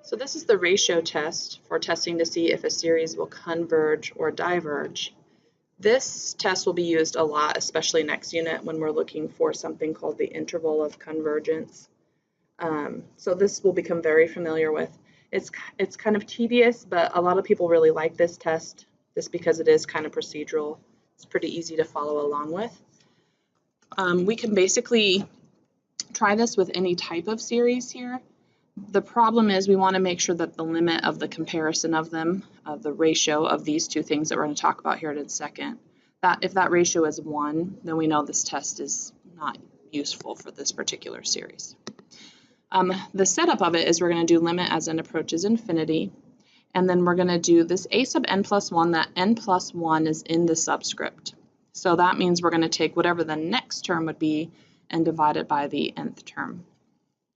So this is the ratio test for testing to see if a series will converge or diverge. This test will be used a lot, especially next unit when we're looking for something called the interval of convergence. So this will become very familiar with. It's kind of tedious, but a lot of people really like this test just because it is kind of procedural. It's pretty easy to follow along with. We can basically try this with any type of series here. The problem is we want to make sure that the limit of the comparison of them, of the ratio of these two things that we're going to talk about here in a second, that if that ratio is 1, then we know this test is not useful for this particular series. The setup of it is we're going to do limit as n approaches infinity, and then we're going to do this a sub n plus 1, that n plus 1 is in the subscript. So that means we're going to take whatever the next term would be and divide it by the nth term.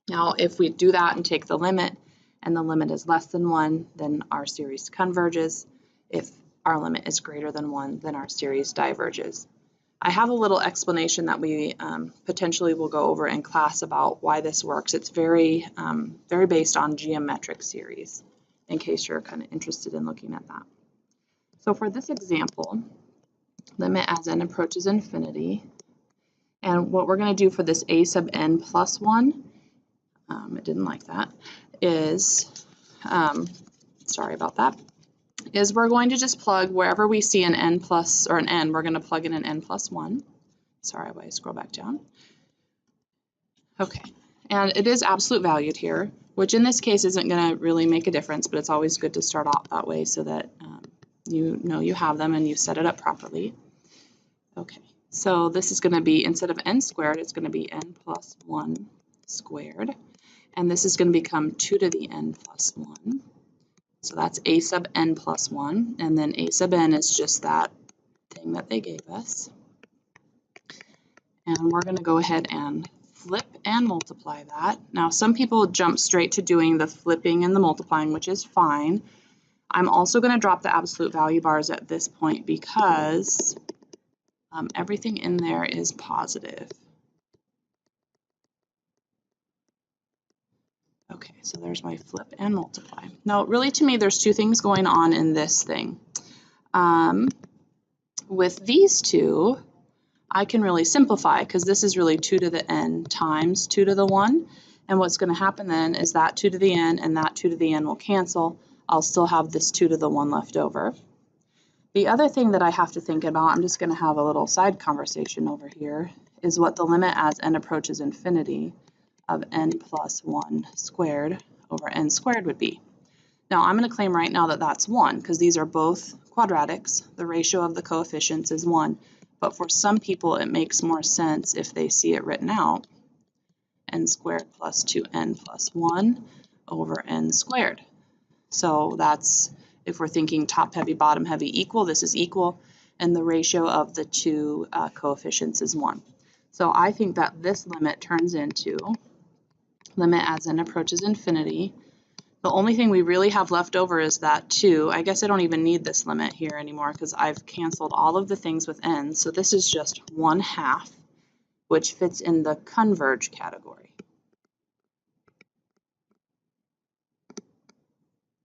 Now, if we do that and take the limit, and the limit is less than 1, then our series converges. If our limit is greater than 1, then our series diverges. I have a little explanation that we potentially will go over in class about why this works. It's very based on geometric series, in case you're kind of interested in looking at that. So for this example, limit as n approaches infinity, and what we're going to do for this a sub n plus 1, it didn't like that, is, sorry about that, is we're going to just plug wherever we see an n plus, or an n, we're going to plug in an n plus 1. Sorry, I scroll back down. Okay, and it is absolute valued here, which in this case isn't going to really make a difference, but it's always good to start off that way so that you know you have them and you set it up properly. Okay, so this is going to be, instead of n squared, it's going to be n plus 1 squared. And this is going to become 2 to the n plus 1. So that's a sub n plus 1. And then a sub n is just that thing that they gave us. And we're going to go ahead and flip and multiply that. Now, some people jump straight to doing the flipping and the multiplying, which is fine. I'm also going to drop the absolute value bars at this point because everything in there is positive. Okay, so there's my flip and multiply. Now, really to me, there's two things going on in this thing. With these two, I can really simplify because this is really 2 to the n times 2 to the 1. And what's going to happen then is that 2 to the n and that 2 to the n will cancel. I'll still have this 2 to the 1 left over. The other thing that I have to think about, I'm just going to have a little side conversation over here, is what the limit as n approaches infinity of n plus 1 squared over n squared would be. Now I'm going to claim right now that that's 1 because these are both quadratics. The ratio of the coefficients is 1. But for some people it makes more sense if they see it written out, n squared plus 2n plus 1 over n squared. So that's, if we're thinking top heavy, bottom heavy equal, this is equal, and the ratio of the two coefficients is 1. So I think that this limit turns into limit as n approaches infinity. The only thing we really have left over is that 2. I guess I don't even need this limit here anymore because I've canceled all of the things with n. So this is just 1/2, which fits in the converge category.